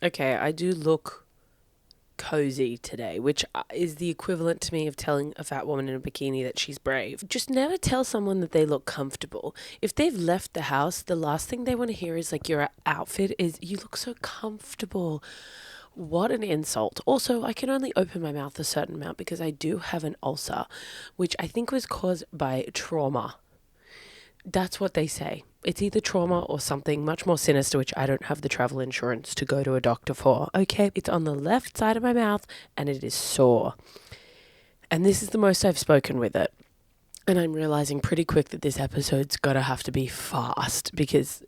Okay, I do look cozy today, which is the equivalent to me of telling a fat woman in a bikini that she's brave. Just never tell someone that they look comfortable. If they've left the house, the last thing they want to hear is like your outfit is you look so comfortable. What an insult. Also, I can only open my mouth a certain amount because I do have an ulcer, which I think was caused by trauma. That's what they say. It's either trauma or something much more sinister, which I don't have the travel insurance to go to a doctor for. Okay, it's on the left side of my mouth and it is sore. And this is the most I've spoken with it. And I'm realizing pretty quick that this episode's got to have to be fast because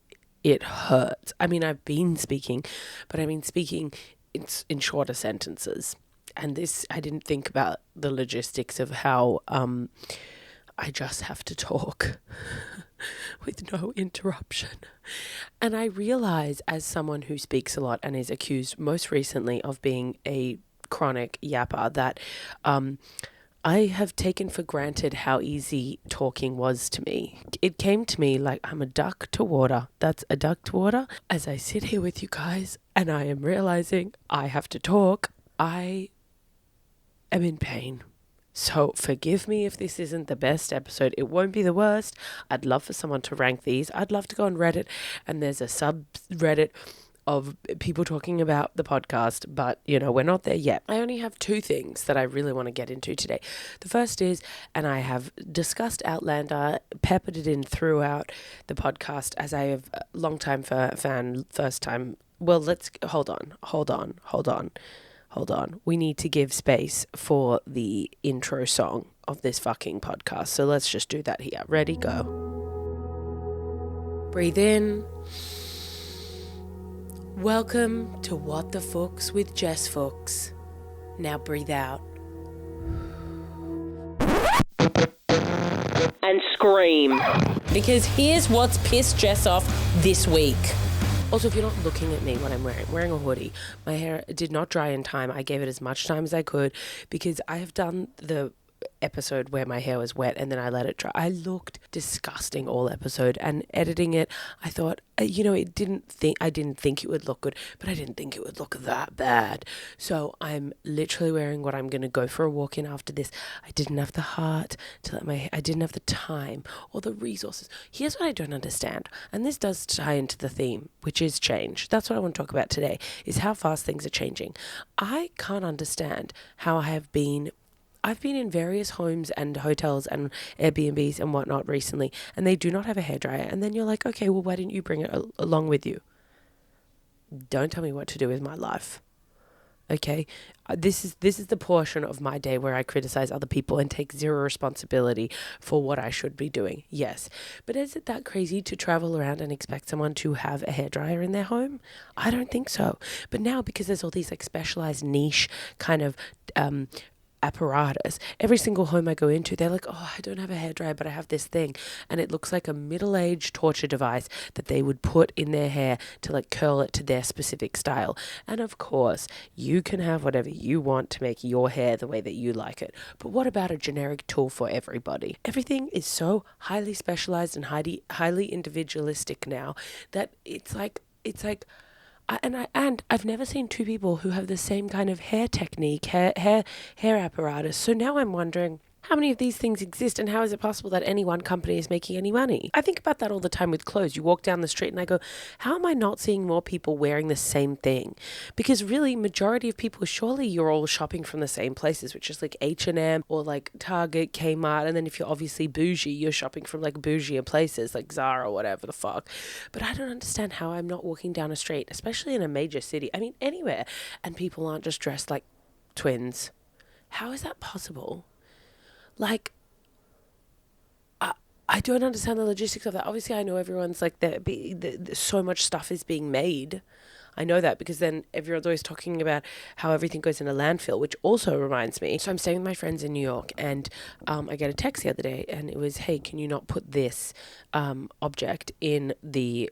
it hurts. I mean, I've been speaking, but I mean speaking in shorter sentences. And this, I didn't think about the logistics of how I just have to talk with no interruption. And I realize, as someone who speaks a lot and is accused most recently of being a chronic yapper, that I have taken for granted how easy talking was to me. It came to me like I'm a duck to water. That's a duck to water. As I sit here with you guys and I am realizing I have to talk, I am in pain. So forgive me if this isn't the best episode. It won't be the worst. I'd love for someone to rank these. I'd love to go on Reddit, and there's a subreddit of people talking about the podcast, but, we're not there yet. I only have two things that I really want to get into today. The first is, and I have discussed Outlander, peppered it in throughout the podcast as I have a long time fan, first time. Well, let's hold on. We need to give space for the intro song of this fucking podcast. So let's just do that here. Ready, go. Breathe in. Welcome to What the Fuchs with Jess Fuchs. Now breathe out. And scream. Because here's what's pissed Jess off this week. Also, if you're not looking at me, what I'm wearing a hoodie. My hair did not dry in time. I gave it as much time as I could because I have done the episode where my hair was wet and then I let it dry. I looked disgusting all episode, and editing it, I thought, I didn't think it would look good, but I didn't think it would look that bad. So I'm literally wearing what I'm going to go for a walk in after this. I didn't have the heart to let I didn't have the time or the resources. Here's what I don't understand. And this does tie into the theme, which is change. That's what I want to talk about today, is how fast things are changing. I can't understand how I've been in various homes and hotels and Airbnbs and whatnot recently, and they do not have a hairdryer. And then you're like, okay, well, why didn't you bring it along with you? Don't tell me what to do with my life. Okay, this is the portion of my day where I criticize other people and take zero responsibility for what I should be doing. Yes, but is it that crazy to travel around and expect someone to have a hairdryer in their home? I don't think so. But now, because there's all these like specialized niche kind of apparatus, every single home I go into, they're like, oh, I don't have a hairdryer, but I have this thing, and it looks like a middle-aged torture device that they would put in their hair to like curl it to their specific style. And of course, you can have whatever you want to make your hair the way that you like it, but what about a generic tool for everybody? Everything is so highly specialized and highly individualistic now that it's like I've never seen two people who have the same kind of hair technique, hair apparatus. So now I'm wondering, how many of these things exist, and how is it possible that any one company is making any money? I think about that all the time with clothes. You walk down the street and I go, how am I not seeing more people wearing the same thing? Because really, majority of people, surely you're all shopping from the same places, which is like H&M or like Target, Kmart. And then if you're obviously bougie, you're shopping from like bougier places like Zara or whatever the fuck. But I don't understand how I'm not walking down a street, especially in a major city. I mean, anywhere. And people aren't just dressed like twins. How is that possible? Like, I don't understand the logistics of that. Obviously, I know everyone's like, so much stuff is being made. I know that because then everyone's always talking about how everything goes in a landfill, which also reminds me. So I'm staying with my friends in New York, and I get a text the other day, and it was, hey, can you not put this object in the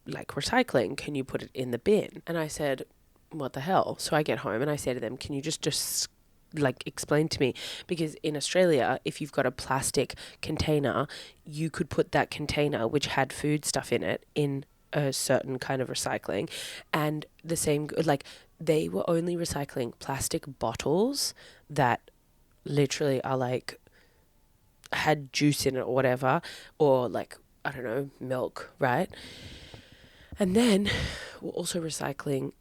like recycling? Can you put it in the bin? And I said, what the hell? So I get home and I say to them, can you just like explain to me, because in Australia, if you've got a plastic container, you could put that container which had food stuff in it in a certain kind of recycling, and the same, like, they were only recycling plastic bottles that literally are like had juice in it or whatever, or like, I don't know, milk, right? And then we're also recycling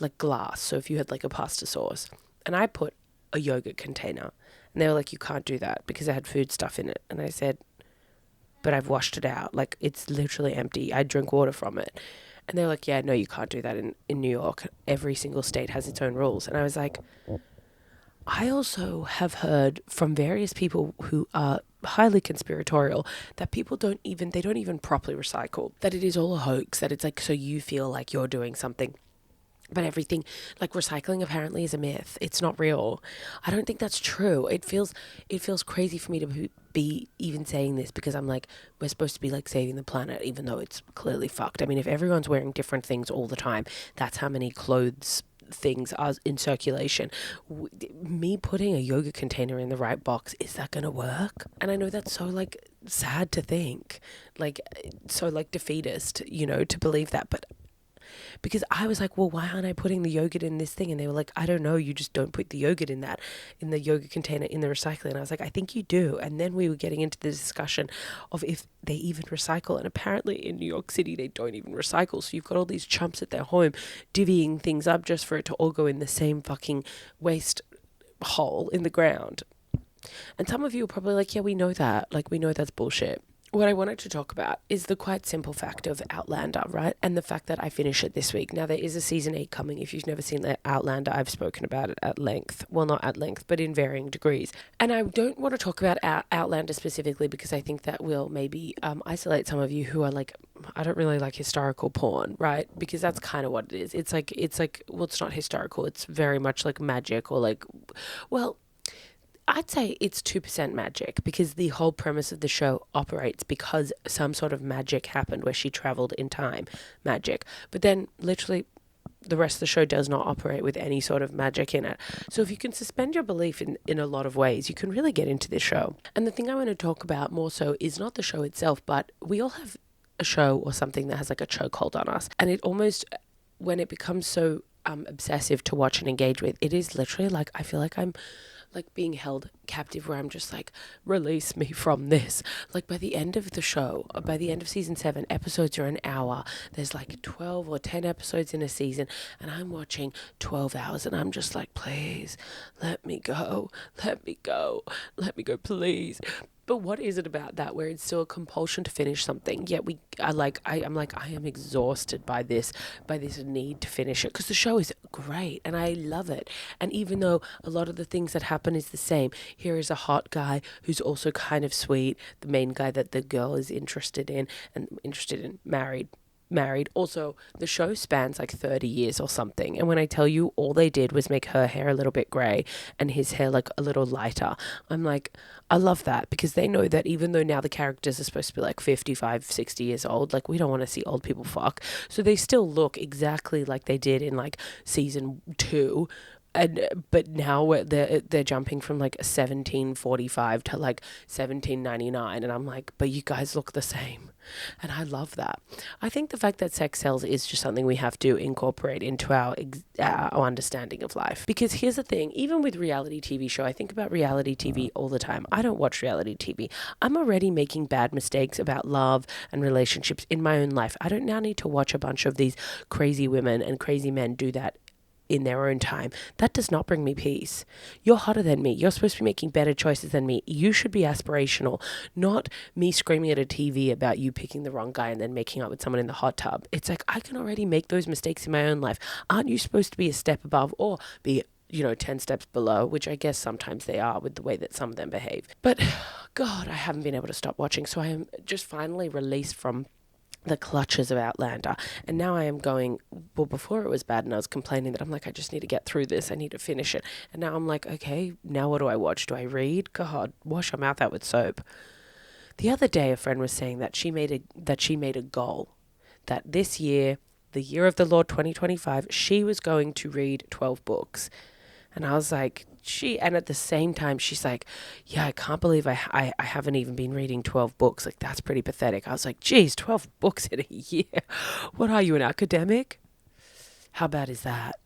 like glass. So if you had like a pasta sauce, and I put a yogurt container, and they were like, you can't do that because it had food stuff in it. And I said, but I've washed it out. Like, it's literally empty. I drink water from it. And they're like, yeah, no, you can't do that in New York. Every single state has its own rules. And I was like, I also have heard from various people who are highly conspiratorial that people don't even properly recycle, that it is all a hoax, that it's like, so you feel like you're doing something. But everything, like recycling apparently is a myth. It's not real. I don't think that's true. It feels crazy for me to be even saying this, because I'm like, we're supposed to be like saving the planet, even though it's clearly fucked. I mean, if everyone's wearing different things all the time, that's how many clothes things are in circulation. Me putting a yoga container in the right box, is that gonna work? And I know that's so like sad to think, like so like defeatist, to believe that, but because I was like, well, why aren't I putting the yogurt in this thing? And they were like, I don't know, you just don't put the yogurt in the yogurt container in the recycling. And I was like, I think you do. And then we were getting into the discussion of if they even recycle. And apparently in New York City, they don't even recycle. So you've got all these chumps at their home divvying things up just for it to all go in the same fucking waste hole in the ground. And some of you are probably like, yeah, we know that. Like, we know that's bullshit. What I wanted to talk about is the quite simple fact of Outlander, right? And the fact that I finish it this week. Now, there is a season 8 coming. If you've never seen Outlander, I've spoken about it at length. Well, not at length, but in varying degrees. And I don't want to talk about Outlander specifically because I think that will maybe isolate some of you who are like, I don't really like historical porn, right? Because that's kind of what it is. It's like, well, it's not historical. It's very much like magic, or like, well, I'd say it's 2% magic, because the whole premise of the show operates because some sort of magic happened where she traveled in time. Magic. But then literally the rest of the show does not operate with any sort of magic in it. So if you can suspend your belief in a lot of ways, you can really get into this show. And the thing I want to talk about more so is not the show itself, but we all have a show or something that has like a chokehold on us. And it almost, when it becomes so obsessive to watch and engage with, it is literally like, I feel like I'm like being held captive, where I'm just like, release me from this. Like by the end of the show, by the end of season 7, episodes are an hour. There's like 12 or 10 episodes in a season, and I'm watching 12 hours, and I'm just like, please, let me go, please. But what is it about that where it's still a compulsion to finish something? Yet I'm like, I am exhausted by this need to finish it, because the show is great and I love it. And even though a lot of the things that happen is the same, here is a hot guy who's also kind of sweet, the main guy that the girl is interested in, married. Also, the show spans like 30 years or something, and when I tell you all they did was make her hair a little bit grey and his hair like a little lighter, I'm like, I love that, because they know that even though now the characters are supposed to be like 55, 60 years old, like we don't want to see old people fuck, so they still look exactly like they did in like season 2. But now they're jumping from like 1745 to like 1799, and I'm like, but you guys look the same, and I love that. I think the fact that sex sells is just something we have to incorporate into our understanding of life. Because here's the thing, even with reality TV show, I think about reality TV all the time. I don't watch reality TV. I'm already making bad mistakes about love and relationships in my own life. I don't now need to watch a bunch of these crazy women and crazy men do that in their own time. That does not bring me peace. You're hotter than me. You're supposed to be making better choices than me. You should be aspirational, not me screaming at a TV about you picking the wrong guy and then making out with someone in the hot tub. It's like, I can already make those mistakes in my own life. Aren't you supposed to be a step above, or be 10 steps below, which I guess sometimes they are with the way that some of them behave. But God, I haven't been able to stop watching. So I am just finally released from the clutches of Outlander, and now I am going, well, before it was bad and I was complaining that I'm like, I just need to get through this, I need to finish it, and now I'm like, okay, now what do I watch? Do I read? God, wash her mouth out with soap. The other day a friend was saying that she made a goal that this year, the year of the Lord 2025, she was going to read 12 books. And I was like, and at the same time, she's like, yeah, I can't believe I haven't even been reading 12 books. Like, that's pretty pathetic. I was like, geez, 12 books in a year. What are you, an academic? How bad is that?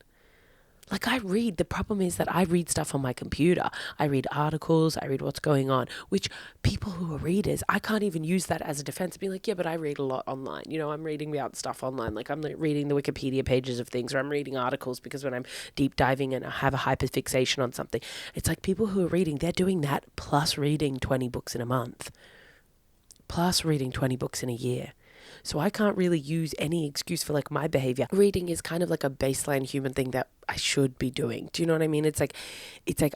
Like, I read. The problem is that I read stuff on my computer. I read articles. I read what's going on, which people who are readers, I can't even use that as a defense. Be like, yeah, but I read a lot online. You know, I'm reading about stuff online. Like, I'm reading the Wikipedia pages of things, or I'm reading articles because when I'm deep diving and I have a hyperfixation on something, it's like people who are reading, they're doing that plus reading 20 books in a month, plus reading 20 books in a year. So I can't really use any excuse for like my behavior. Reading is kind of like a baseline human thing that I should be doing. Do you know what I mean? It's like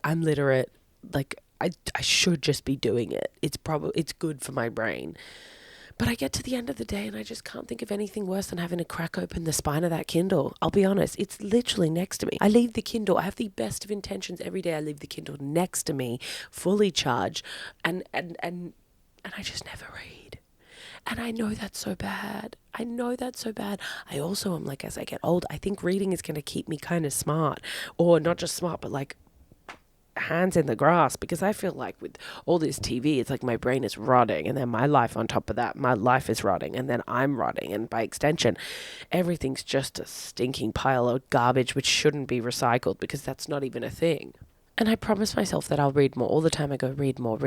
I'm literate. Like I should just be doing it. It's good for my brain. But I get to the end of the day and I just can't think of anything worse than having to crack open the spine of that Kindle. I'll be honest, it's literally next to me. I leave the Kindle. I have the best of intentions every day. I leave the Kindle next to me, fully charged, and I just never read. And I know that's so bad. I also am like, as I get old, I think reading is going to keep me kind of smart. Or not just smart, but like hands in the grass. Because I feel like with all this TV, it's like my brain is rotting. And then my life on top of that, my life is rotting. And then I'm rotting. And by extension, everything's just a stinking pile of garbage which shouldn't be recycled because that's not even a thing. And I promise myself that I'll read more. All the time I go, read more.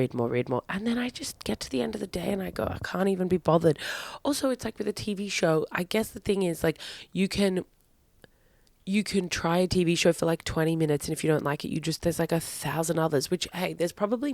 And then I just get to the end of the day and I go, I can't even be bothered. Also, it's like with a TV show, I guess the thing is like you can try a TV show for like 20 minutes and if you don't like it, there's like 1,000 others, which, hey, there's probably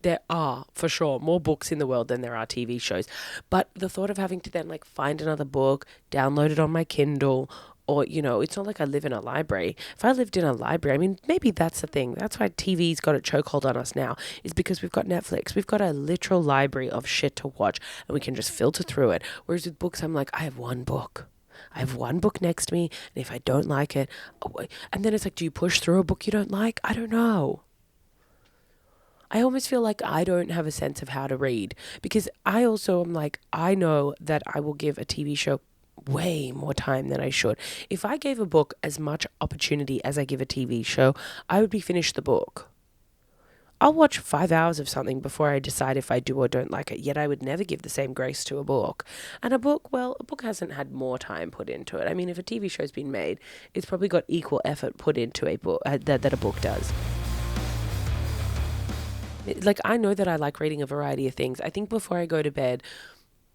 there are for sure more books in the world than there are TV shows. But the thought of having to then like find another book, download it on my Kindle, or, you know, it's not like I live in a library. If I lived in a library, I mean, maybe that's the thing. That's why TV's got a chokehold on us now, is because we've got Netflix. We've got a literal library of shit to watch and we can just filter through it. Whereas with books, I'm like, I have one book. Next to me, and if I don't like it, and then it's like, do you push through a book you don't like? I don't know. I almost feel like I don't have a sense of how to read because I also am like, I know that I will give a TV show way more time than I should. If I gave a book as much opportunity as I give a TV show, I would be finished the book. I'll watch 5 hours of something before I decide if I do or don't like it, yet I would never give the same grace to a book. And a book hasn't had more time put into it. I mean, if a TV show's been made, it's probably got equal effort put into a book that a book does. Like, I know that I like reading a variety of things. I think before I go to bed,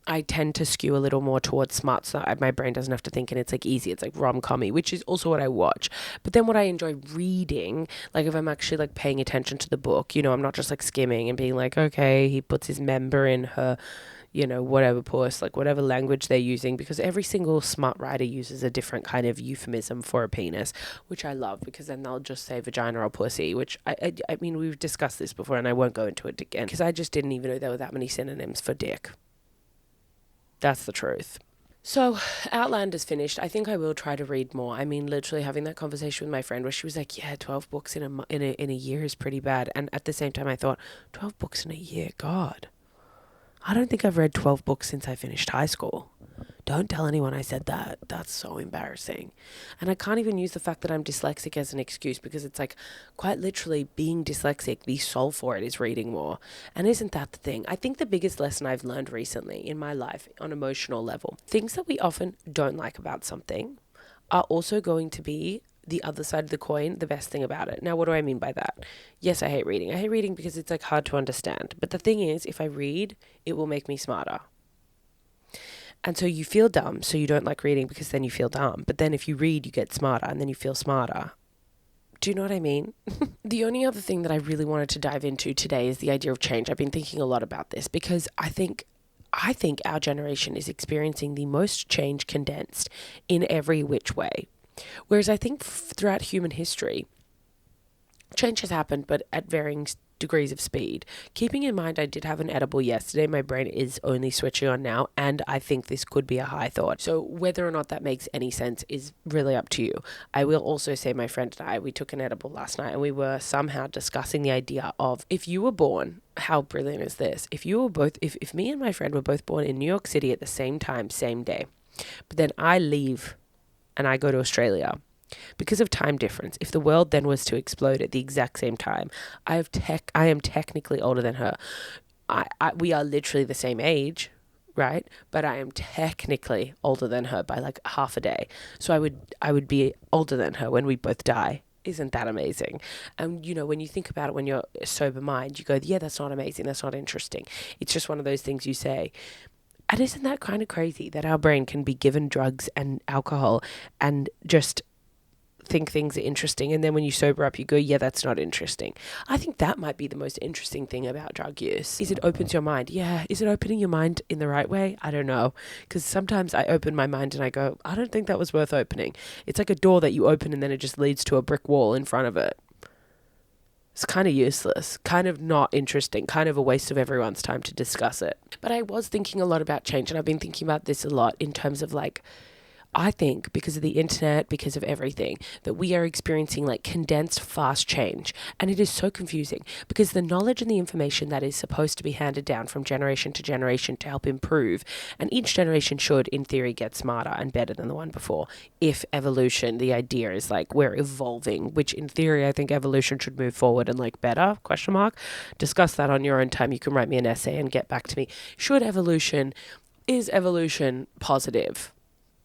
I tend to skew a little more towards smart, so my brain doesn't have to think, and it's like easy. It's like rom-com-y, which is also what I watch. But then what I enjoy reading, like if I'm actually like paying attention to the book, you know, I'm not just like skimming and being like, okay, he puts his member in her, you know, whatever puss, like whatever language they're using, because every single smart writer uses a different kind of euphemism for a penis, which I love, because then they'll just say vagina or pussy, which I mean, we've discussed this before and I won't go into it again, because I just didn't even know there were that many synonyms for dick. That's the truth. So, Outlander's finished. I think I will try to read more. I mean, literally having that conversation with my friend where she was like, yeah, 12 books in a year is pretty bad. And at the same time, I thought, 12 books in a year? God. I don't think I've read 12 books since I finished high school. Don't tell anyone I said that. That's so embarrassing. And I can't even use the fact that I'm dyslexic as an excuse, because it's like, quite literally, being dyslexic, the solve for it is reading more. And isn't that the thing? I think the biggest lesson I've learned recently in my life on emotional level, things that we often don't like about something are also going to be the other side of the coin, the best thing about it. Now, what do I mean by that? Yes, I hate reading. I hate reading because it's like hard to understand. But the thing is, if I read, it will make me smarter. And so you feel dumb, so you don't like reading because then you feel dumb. But then if you read, you get smarter and then you feel smarter. Do you know what I mean? The only other thing that I really wanted to dive into today is the idea of change. I've been thinking a lot about this because I think our generation is experiencing the most change condensed in every which way. Whereas I think throughout human history, change has happened, but at varying degrees of speed. Keeping in mind I did have an edible yesterday, my brain is only switching on now, and I think this could be a high thought. So whether or not that makes any sense is really up to you. I will also say my friend and I, we took an edible last night and we were somehow discussing the idea of, if you were born, how brilliant is this? If me and my friend were both born in New York City at the same time, same day, but then I leave and I go to Australia, Because of time difference, if the world then was to explode at the exact same time, I am technically older than her. We are literally the same age, right? But I am technically older than her by like half a day. So I would be older than her when we both die. Isn't that amazing? And when you think about it, when you're sober mind, you go, yeah, that's not amazing. That's not interesting. It's just one of those things you say. And isn't that kind of crazy that our brain can be given drugs and alcohol and just think things are interesting, and then when you sober up you go, yeah, that's not interesting. I think that might be the most interesting thing about drug use, is it opens your mind. Yeah, is it opening your mind in the right way? I don't know, because sometimes I open my mind and I go, I don't think that was worth opening. It's like a door that you open and then it just leads to a brick wall in front of it. It's kind of useless, kind of not interesting, kind of a waste of everyone's time to discuss it. But I was thinking a lot about change, and I've been thinking about this a lot in terms of like, I think because of the internet, because of everything, that we are experiencing like condensed, fast change. And it is so confusing because the knowledge and the information that is supposed to be handed down from generation to generation to help improve, and each generation should, in theory, get smarter and better than the one before. If evolution, the idea is like we're evolving, which in theory, I think evolution should move forward and like better, ? Discuss that on your own time. You can write me an essay and get back to me. Is evolution positive?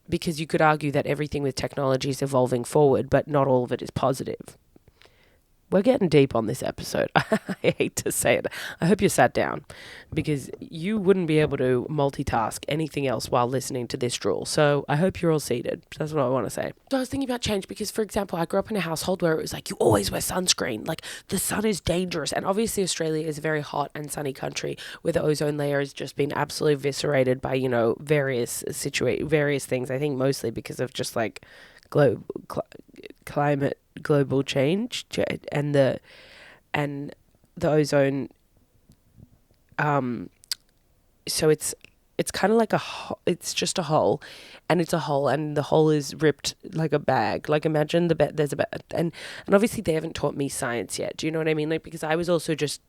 Because you could argue that everything with technology is evolving forward, but not all of it is positive. We're getting deep on this episode. I hate to say it. I hope you sat down, because you wouldn't be able to multitask anything else while listening to this drool. So I hope you're all seated. That's what I want to say. So I was thinking about change because, for example, I grew up in a household where it was like, you always wear sunscreen. Like, the sun is dangerous. And obviously Australia is a very hot and sunny country where the ozone layer has just been absolutely eviscerated by, various things. I think mostly because of just like global change and the ozone. So it's kind of like it's just a hole, and it's a hole, and the hole is ripped like a bag. Like, imagine there's a bed, and obviously they haven't taught me science yet. Do you know what I mean? Like, because I was also just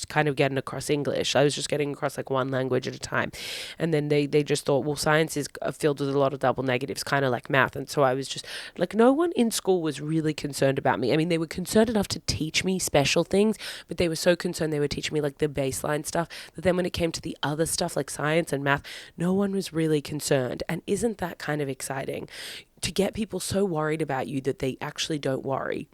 kind of getting across English. I was just getting across like one language at a time, and then they just thought, well, science is filled with a lot of double negatives, kind of like math. And so I was just like, no one in school was really concerned about me. I mean, they were concerned enough to teach me special things, but they were so concerned they were teaching me like the baseline stuff, that then when it came to the other stuff like science and math, no one was really concerned. And isn't that kind of exciting to get people so worried about you that they actually don't worry?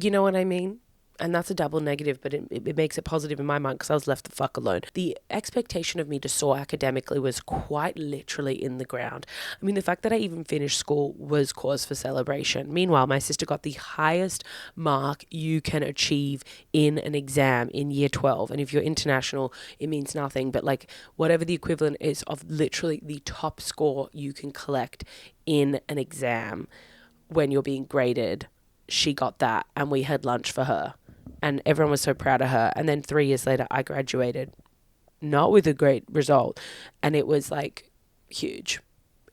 You know what I mean? And that's a double negative, but it makes it positive in my mind because I was left the fuck alone. The expectation of me to soar academically was quite literally in the ground. I mean, the fact that I even finished school was cause for celebration. Meanwhile, my sister got the highest mark you can achieve in an exam in year 12. And if you're international, it means nothing. But like whatever the equivalent is of literally the top score you can collect in an exam when you're being graded, she got that. And we had lunch for her. And everyone was so proud of her. And then 3 years later, I graduated, not with a great result. And it was like huge.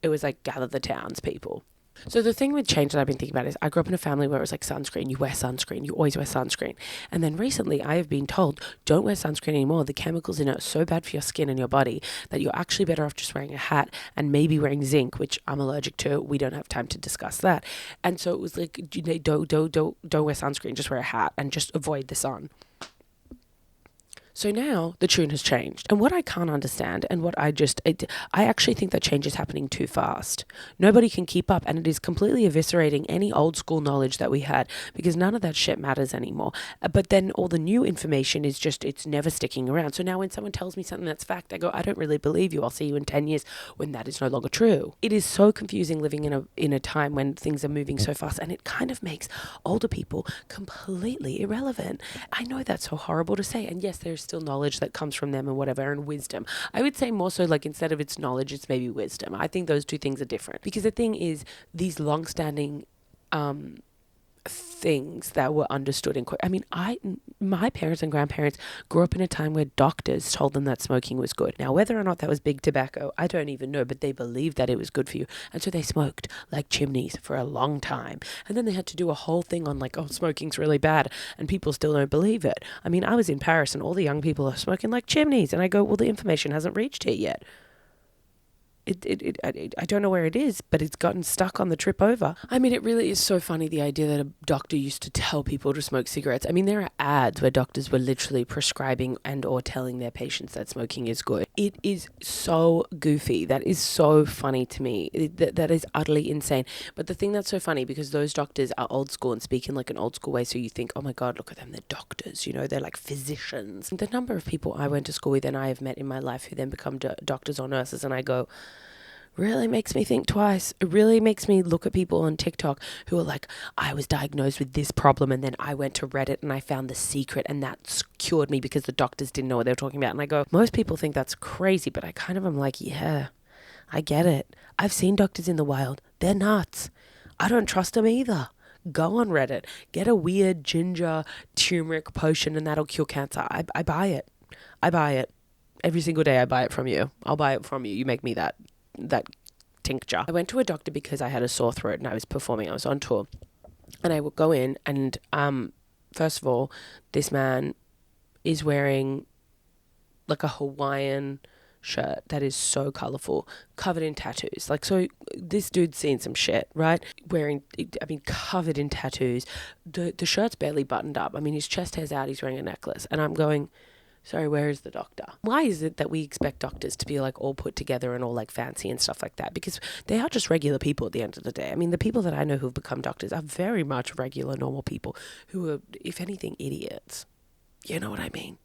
It was like gather the townspeople. So the thing with change that I've been thinking about is I grew up in a family where it was like sunscreen. You wear sunscreen. You always wear sunscreen. And then recently I have been told, don't wear sunscreen anymore. The chemicals in it are so bad for your skin and your body that you're actually better off just wearing a hat and maybe wearing zinc, which I'm allergic to. We don't have time to discuss that. And so it was like, don't wear sunscreen. Just wear a hat and just avoid the sun. So now the tune has changed. And what I can't understand and what I actually think that change is happening too fast. Nobody can keep up, and it is completely eviscerating any old school knowledge that we had, because none of that shit matters anymore. But then all the new information is just, it's never sticking around. So now when someone tells me something that's fact, I go, I don't really believe you. I'll see you in 10 years when that is no longer true. It is so confusing living in a time when things are moving so fast, and it kind of makes older people completely irrelevant. I know that's so horrible to say. And yes, there's still knowledge that comes from them and whatever, and wisdom. I would say more so like instead of it's knowledge, it's maybe wisdom. I think those two things are different, because the thing is, these long-standing things that were understood in my parents and grandparents grew up in a time where doctors told them that smoking was good. Now, whether or not that was big tobacco, I don't even know, but they believed that it was good for you, and so they smoked like chimneys for a long time. And then they had to do a whole thing on like, oh, smoking's really bad, and people still don't believe it. I mean, I was in Paris and all the young people are smoking like chimneys, and I go, well, the information hasn't reached here yet. I don't know where it is, but it's gotten stuck on the trip over. I mean, it really is so funny, the idea that a doctor used to tell people to smoke cigarettes. I mean, there are ads where doctors were literally prescribing and or telling their patients that smoking is good. It is so goofy. That is so funny to me. That is utterly insane. But the thing that's so funny, because those doctors are old school and speak in like an old school way, so you think, oh my God, look at them, they're doctors, you know, they're like physicians. The number of people I went to school with and I have met in my life who then become doctors or nurses, and I go, really makes me think twice. It really makes me look at people on TikTok who are like, I was diagnosed with this problem and then I went to Reddit and I found the secret and that cured me because the doctors didn't know what they were talking about. And I go, most people think that's crazy, but I kind of am like, yeah, I get it. I've seen doctors in the wild. They're nuts. I don't trust them either. Go on Reddit, get a weird ginger turmeric potion and that'll cure cancer. I buy it. I buy it. Every single day I buy it from you. I'll buy it from you. You make me that tincture. I went to a doctor because I had a sore throat and I was performing. I was on tour. And I would go in and first of all, this man is wearing like a Hawaiian shirt that is so colourful, covered in tattoos. Like, so this dude's seen some shit, right? Covered in tattoos. The shirt's barely buttoned up. I mean, his chest hair's out, he's wearing a necklace. And I'm going, sorry, where is the doctor? Why is it that we expect doctors to be like all put together and all like fancy and stuff like that? Because they are just regular people at the end of the day. I mean, the people that I know who've become doctors are very much regular, normal people who are, if anything, idiots. You know what I mean?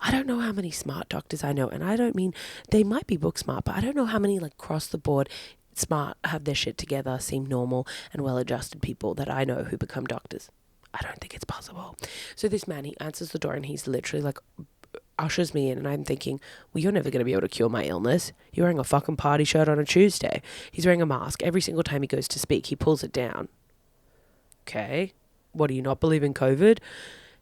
I don't know how many smart doctors I know, and I don't mean they might be book smart, but I don't know how many like across the board smart, have their shit together, seem normal and well-adjusted people that I know who become doctors. I don't think it's possible. So this man, he answers the door and he's literally like ushers me in, and I'm thinking, well, you're never going to be able to cure my illness. You're wearing a fucking party shirt on a Tuesday. He's wearing a mask. Every single time he goes to speak, he pulls it down. Okay. What, do you not believe in COVID?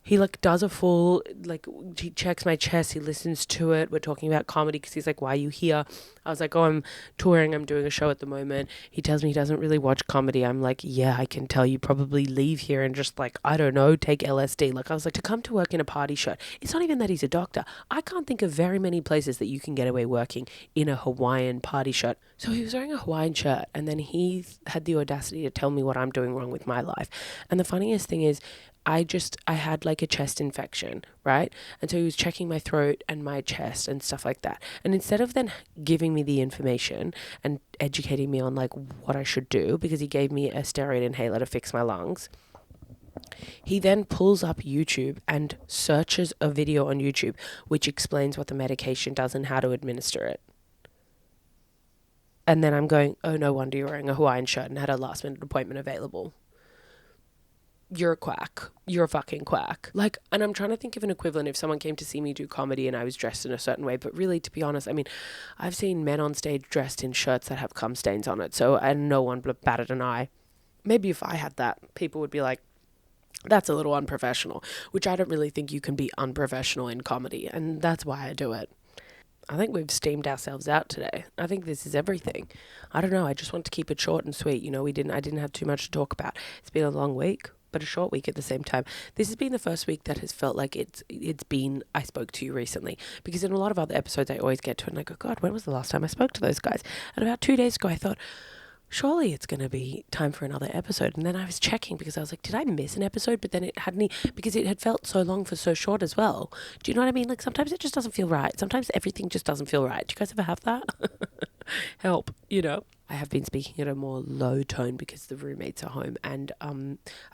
He like does a full, like, he checks my chest, he listens to it. We're talking about comedy because he's like, why are you here? I was like, oh, I'm touring, I'm doing a show at the moment. He tells me he doesn't really watch comedy. I'm like, yeah, I can tell. You probably leave here and just like, I don't know, take LSD. Like, I was like, to come to work in a party shirt. It's not even that he's a doctor. I can't think of very many places that you can get away working in a Hawaiian party shirt. So he was wearing a Hawaiian shirt, and then he had the audacity to tell me what I'm doing wrong with my life. And the funniest thing is, I had like a chest infection, right? And so he was checking my throat and my chest and stuff like that. And instead of then giving me the information and educating me on like what I should do, because he gave me a steroid inhaler to fix my lungs, he then pulls up YouTube and searches a video on YouTube which explains what the medication does and how to administer it. And then I'm going, oh, no wonder you're wearing a Hawaiian shirt and had a last minute appointment available. You're a quack. You're a fucking quack. Like, and I'm trying to think of an equivalent if someone came to see me do comedy and I was dressed in a certain way. But really, to be honest, I mean, I've seen men on stage dressed in shirts that have cum stains on it. So, and no one batted an eye. Maybe if I had that, people would be like, that's a little unprofessional, which I don't really think you can be unprofessional in comedy. And that's why I do it. I think we've steamed ourselves out today. I think this is everything. I don't know. I just want to keep it short and sweet. You know, I didn't have too much to talk about. It's been a long week, but a short week at the same time. This has been the first week that has felt like it's been, I spoke to you recently, because in a lot of other episodes I always get to it and I go, God, when was the last time I spoke to those guys? And about 2 days ago I thought, surely it's going to be time for another episode. And then I was checking because I was like, did I miss an episode? But then it hadn't, because it had felt so long for so short as well. Do you know what I mean? Like, sometimes it just doesn't feel right. Sometimes everything just doesn't feel right. Do you guys ever have that? Help, you know? I have been speaking at a more low tone because the roommates are home, and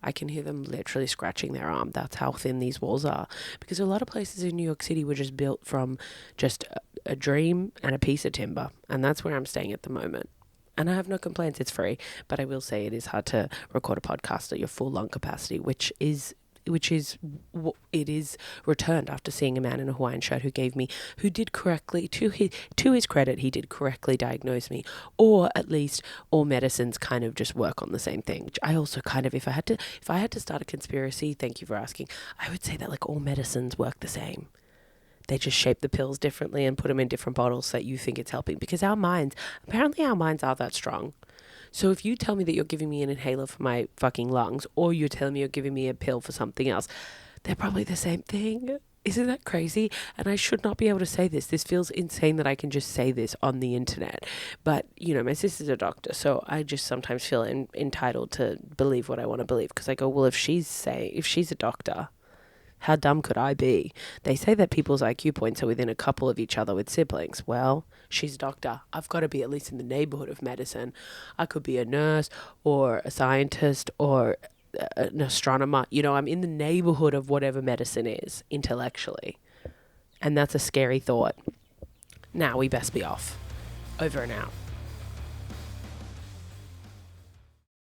I can hear them literally scratching their arm. That's how thin these walls are. Because a lot of places in New York City were just built from just a dream and a piece of timber. And that's where I'm staying at the moment. And I have no complaints, it's free, but I will say it is hard to record a podcast at your full lung capacity, which is returned after seeing a man in a Hawaiian shirt who did correctly, to his credit, he did correctly diagnose me, or at least all medicines kind of just work on the same thing. Which I also kind of, if I had to start a conspiracy, thank you for asking, I would say that like all medicines work the same. They just shape the pills differently and put them in different bottles so that you think it's helping. Because apparently our minds are that strong. So if you tell me that you're giving me an inhaler for my fucking lungs, or you're telling me you're giving me a pill for something else, they're probably the same thing. Isn't that crazy? And I should not be able to say this. This feels insane that I can just say this on the internet. But, my sister's a doctor, so I just sometimes feel entitled to believe what I want to believe. Because I go, well, if she's a doctor, how dumb could I be? They say that people's IQ points are within a couple of each other with siblings. Well, she's a doctor. I've got to be at least in the neighborhood of medicine. I could be a nurse or a scientist or an astronomer. I'm in the neighborhood of whatever medicine is intellectually. And that's a scary thought. Now we best be off. Over and out.